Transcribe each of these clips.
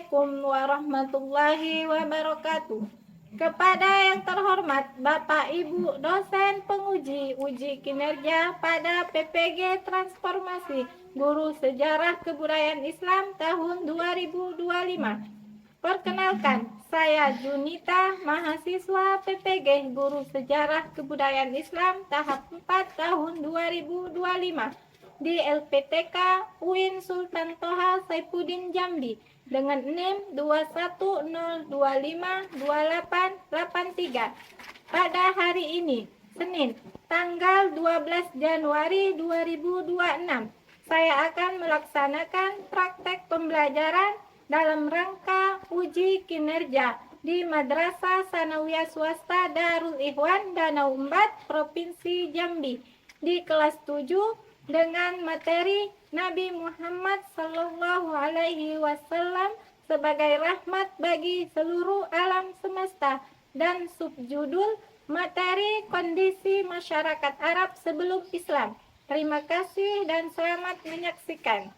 Assalamualaikum warahmatullahi wabarakatuh. Kepada yang terhormat Bapak Ibu dosen penguji uji kinerja pada PPG Transformasi Guru Sejarah Kebudayaan Islam tahun 2025. Perkenalkan, saya Junita, mahasiswa PPG Guru Sejarah Kebudayaan Islam tahap 4 tahun 2025 di LPTK UIN Sultan Toha Saifuddin Jambi dengan NIM 210252883 pada hari ini, Senin, tanggal 12 Januari 2026. Saya akan melaksanakan praktek pembelajaran dalam rangka uji kinerja di Madrasah Sanawiyah Swasta Darul Ikhwan Danau Embat, Provinsi Jambi di kelas 7 dengan materi Nabi Muhammad Sallallahu Alaihi Wasallam sebagai rahmat bagi seluruh alam semesta dan subjudul materi kondisi masyarakat Arab sebelum Islam. Terima kasih dan selamat menyaksikan.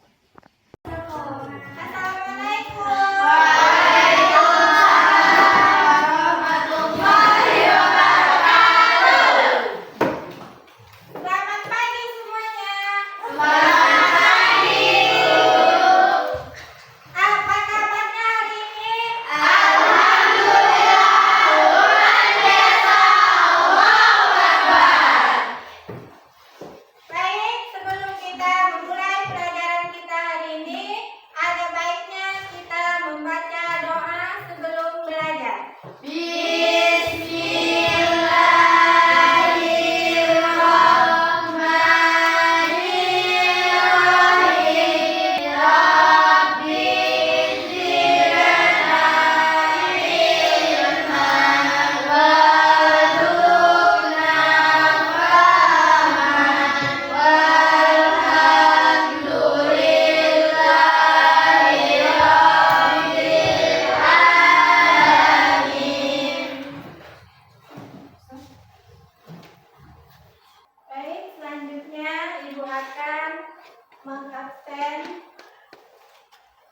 Mengabsen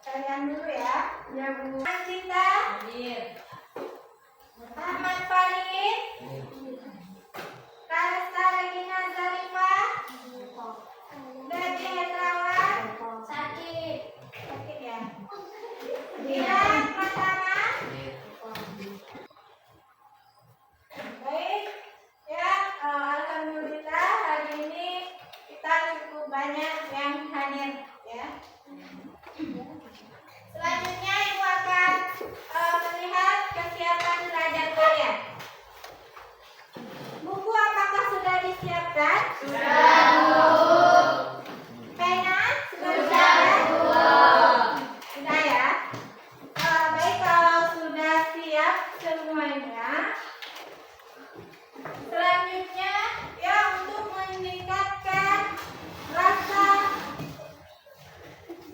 kalian dulu ya. Ya Bu. Anjita. Ahmad Farid. Karesta Regina Zarifah. Debbie Hendrawan. Sakit ya. Dilan Pratama. Baik. Ya, alhamdulillah hari ini kita cukup banyak yang hadir ya. Selanjutnya Ibu akan melihat kesiapan belajar kalian. Buku apakah sudah disiapkan? Sudah. Pena sudah disiapkan? Sudah ya. Baik, kalau sudah siap semuanya, selanjutnya ya untuk meningkatkan rasa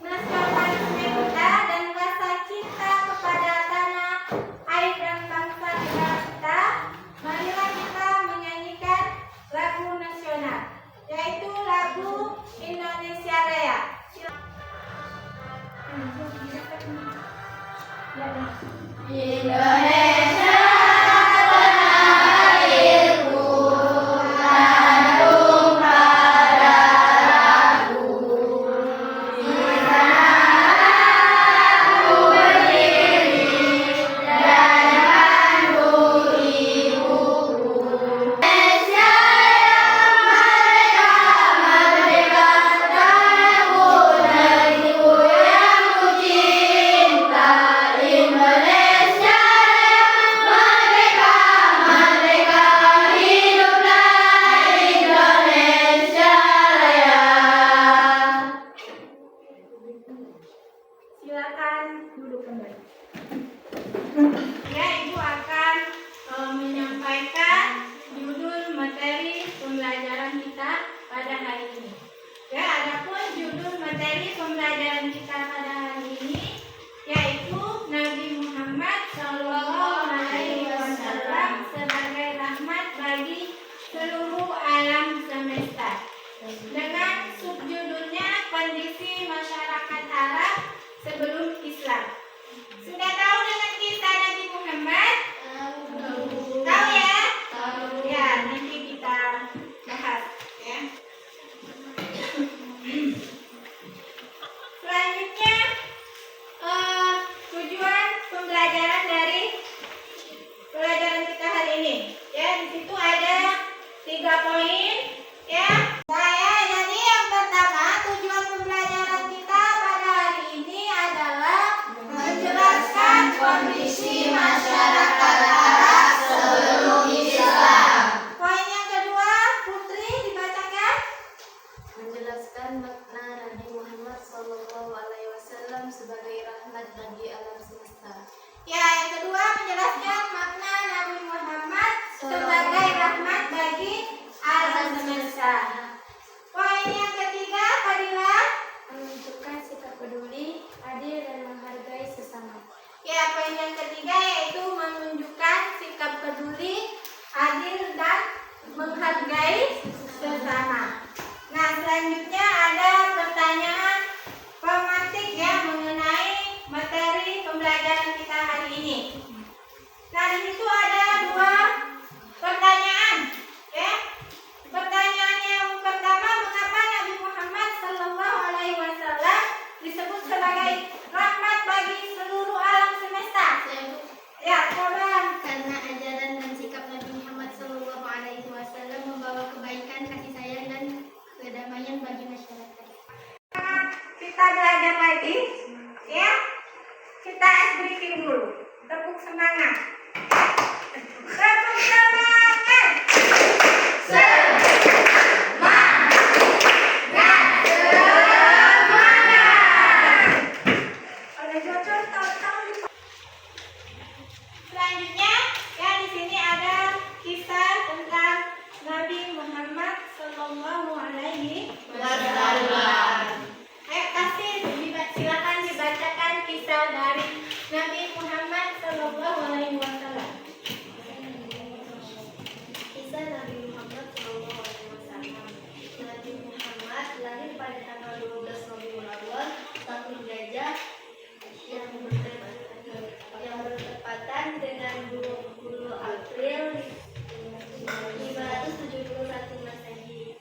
nasionalisme kita dan rasa cinta kepada tanah air dan bangsa negara kita, marilah kita menyanyikan lagu nasional, yaitu lagu Indonesia Raya. Indonesia silakan duduk kembali. Ya, Ibu akan menyampaikan judul materi pembelajaran kita pada hari ini. Ya, adapun judul materi pembelajaran kita pada hari ini yaitu Nabi Muhammad Sallallahu Alaihi Wasallam sebagai rahmat bagi seluruh alam semesta. Dengan subjudulnya kondisi masyarakat Arab sebelum Islam. menghargai sesama. Nah, selanjutnya ada pertanyaan pemantik ya mengenai materi pembelajaran kita hari ini. Nah, di situ ada dua pertanyaan ya. Pertanyaan yang pertama, mengapa Nabi Muhammad SAW disebut sebagai rahmat bagi seluruh alam semesta? Ya, coba. Karena ajaran dan sikap Nabi Muhammad SAW membawa kebaikan, kasih sayang, dan kedamaian bagi masyarakat. Kita belajar lagi, ya. Kita ice breaking dulu. Tepuk semangat. Tepuk semangat. Selanjutnya, ya di sini ada kisah tentang Nabi Muhammad SAW. Ayo silakan dibacakan kisah dari Nabi Muhammad SAW. Kisah Nabi Muhammad SAW. Nabi Muhammad lahir pada tanggal 12 Rabiul Awal tahun Hijriah yang bertepatan dengan 20 April 571 Masehi.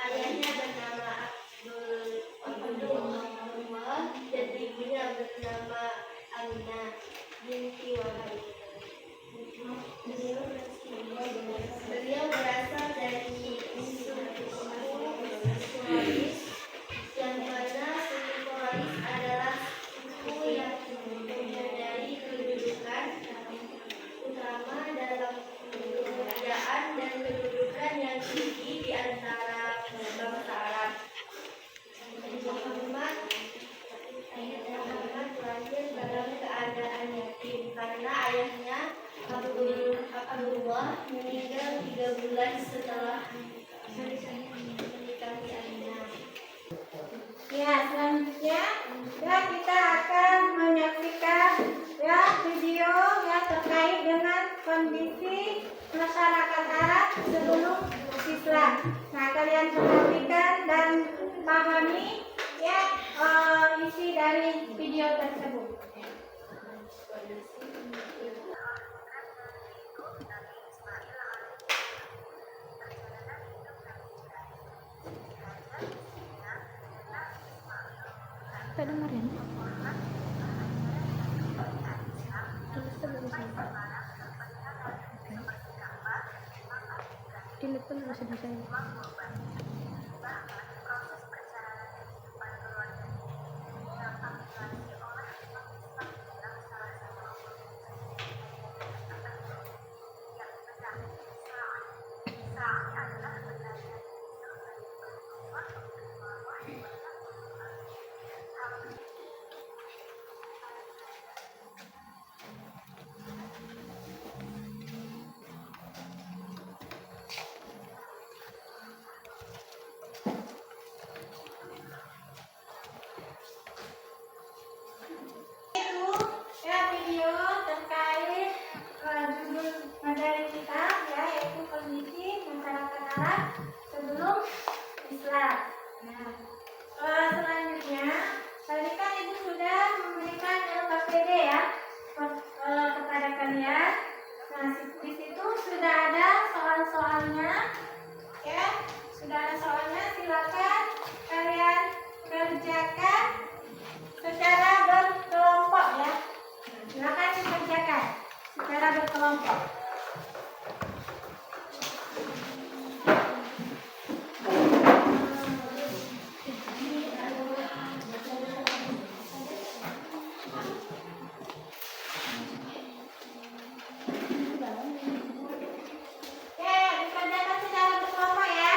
Ayahnya bernama Abdullah dan ibunya bernama Aminah binti Wahab. Beliau berasal dari suku Quraisy, yang mana suku Quraisy adalah suku yang mempunyai kedudukan utama dalam kerajaan dan kedudukan yang tinggi di antara bangsa Arab. Muhammad lahir dalam keadaan yatim karena ayahnya Abdullah meninggal 3 bulan setelah menikahi Aminah. Ya, selanjutnya ya kita akan menyaksikan ya video yang terkait dengan kondisi masyarakat Arab sebelum Islam. Nah, kalian perhatikan dan pahami ya isi dari video tersebut. Video terkait judul materi kita ya, yaitu kondisi masyarakat Arab sebelum Islam. Nah, selanjutnya tadi kan Ibu sudah memberikan LKPD ya kepada kalian. Nah, di situ sudah ada soal-soalnya ya, sudah ada soalnya. Silakan kalian kerjakan secara berkelompok ya. Silakan dikerjakan secara berkelompok. Oke, dikerjakan secara berkelompok ya.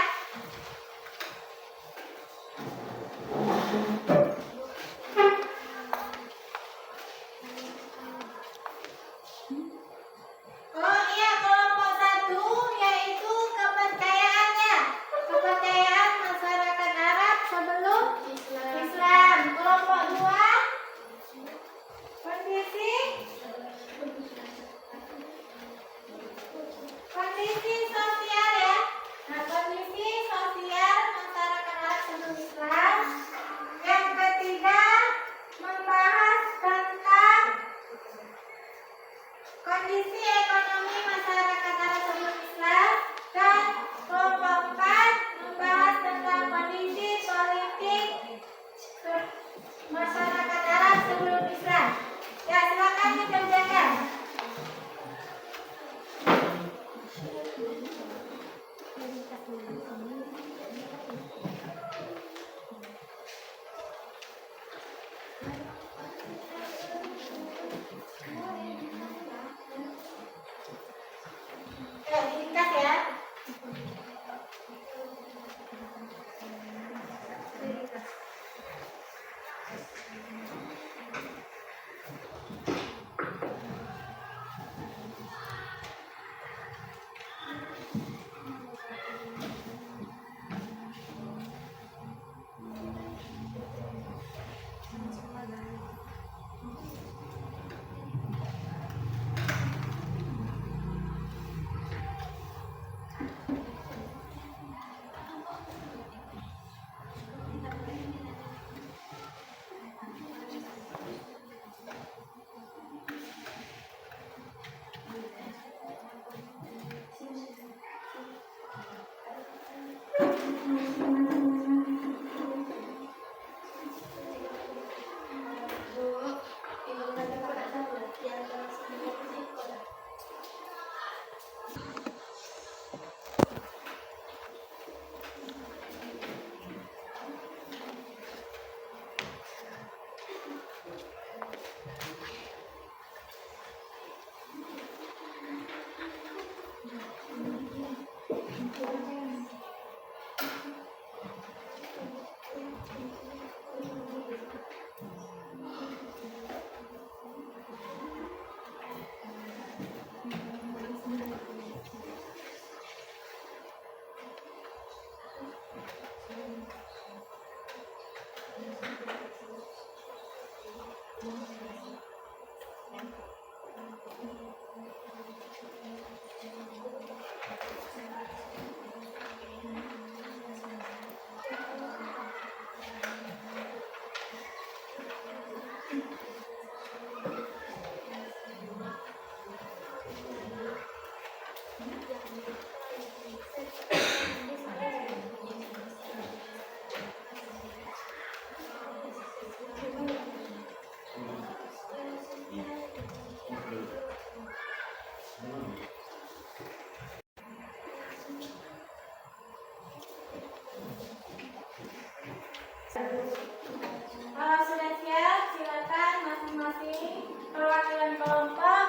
Kalau sudah siap, silakan masing-masing perwakilan kelompok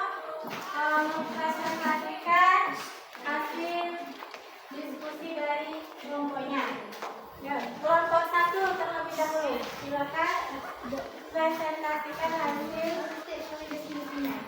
mempresentasikan hasil diskusi dari kelompoknya. Ya, kelompok 1 terlebih dahulu. Silakan presentasikan hasil diskusinya.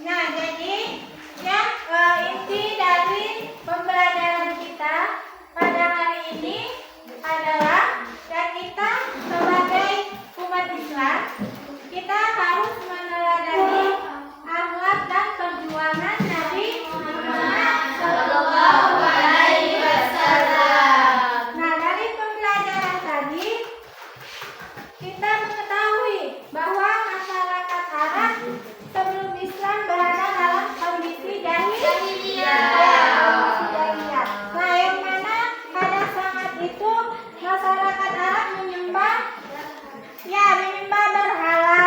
Nah, jadi yang inti dari pembelajaran kita pada hari ini adalah yang kita sebagai umat Islam, kita harus meneladani akhlak dan perjuangan Nabi Muhammad Sallallahu Alaihi Wasallam. Nah, dari pembelajaran tadi kita mengetahui bahwa masyarakat Arab sebelum Islam berada dalam kondisi jahiliyah. Nah, yang mana pada saat itu masyarakat Arab menyembah berhala,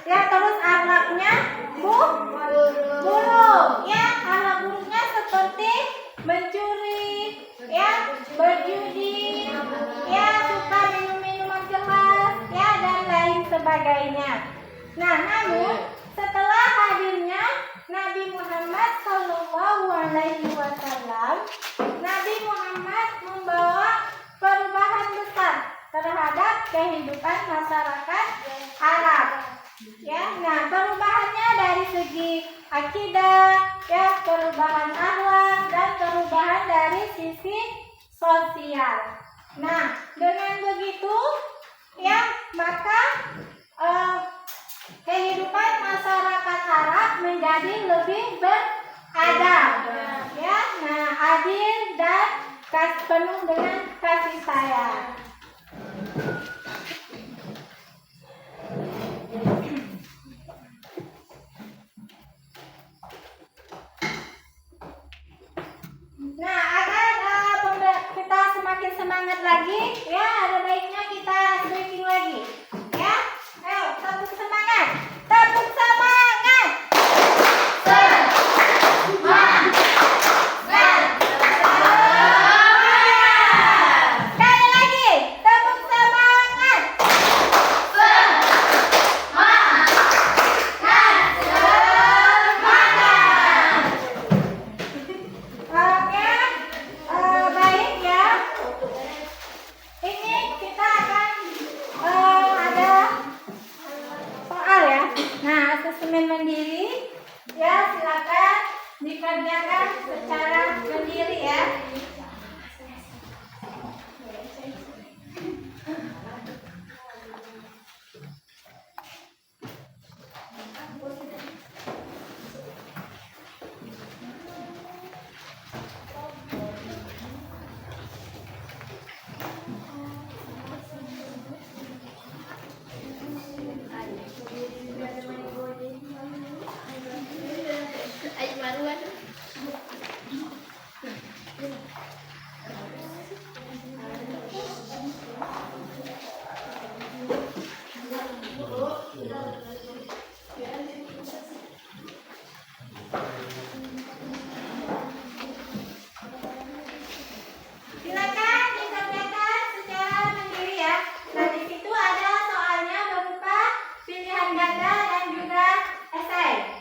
ya, terus akhlaknya buruk, ya, akhlak buruknya seperti mencuri, ya, berjudi, ya, suka minum minuman keras, ya, dan lain sebagainya. Nah, namun setelah hadirnya Nabi Muhammad Sallallahu Alaihi Wasallam, Nabi Muhammad membawa perubahan besar terhadap kehidupan masyarakat Arab. Ya, nah, perubahannya dari segi akidah, ya, perubahan akhlak dan perubahan dari sisi sosial. Nah, dengan begitu, ya, maka kehidupan masyarakat Arab menjadi lebih beradab, ya, nah, adil dan penuh dengan kasih sayang. Nah, agar kita semakin semangat lagi, ya, ada baiknya kita briefing lagi, ya. Ayo, tepuk semangat, tepuk semangat. Sekali lagi, tepuk semangat. Oke, baik ya. Ini kita akan ada soal, ya. Nah, asesmen mandiri, ya, silakan dikerjakan secara mandiri, ya. Silakan dikerjakan secara mandiri ya. Nah, di situ ada soalnya berupa pilihan ganda dan juga esai.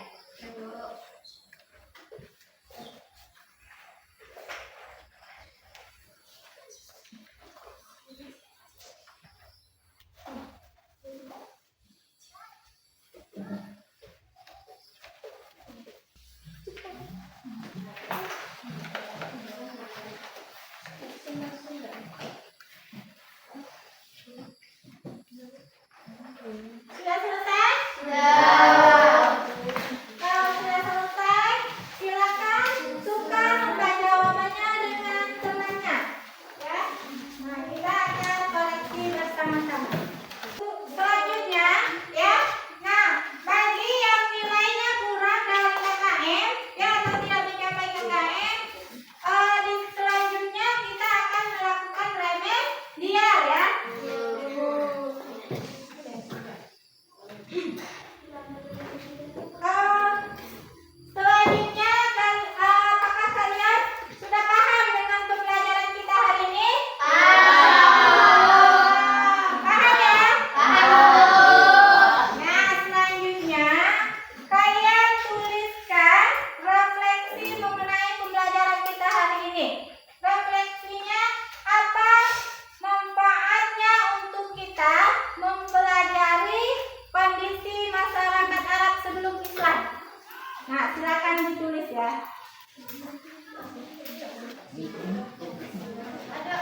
Sudah selesai? Kalau sudah selesai, silakan tukar buka jawabannya dengan temannya. Ya. Nah, kita akan koreksi bersama-sama. Selanjutnya, ya. Nah, bagi yang nilainya kurang dari KKM, ya atau tidak mencapai KKM, di selanjutnya kita akan melakukan remedial ya. Selanjutnya, apakah kalian sudah paham dengan pembelajaran kita hari ini? Paham ya? Nah, selanjutnya kalian tuliskan refleksi mengenai pembelajaran kita hari ini. Refleksinya apa manfaatnya untuk kita mempelajari kondisi masyarakat Arab sebelum Islam. Nah, silakan ditulis ya. Ada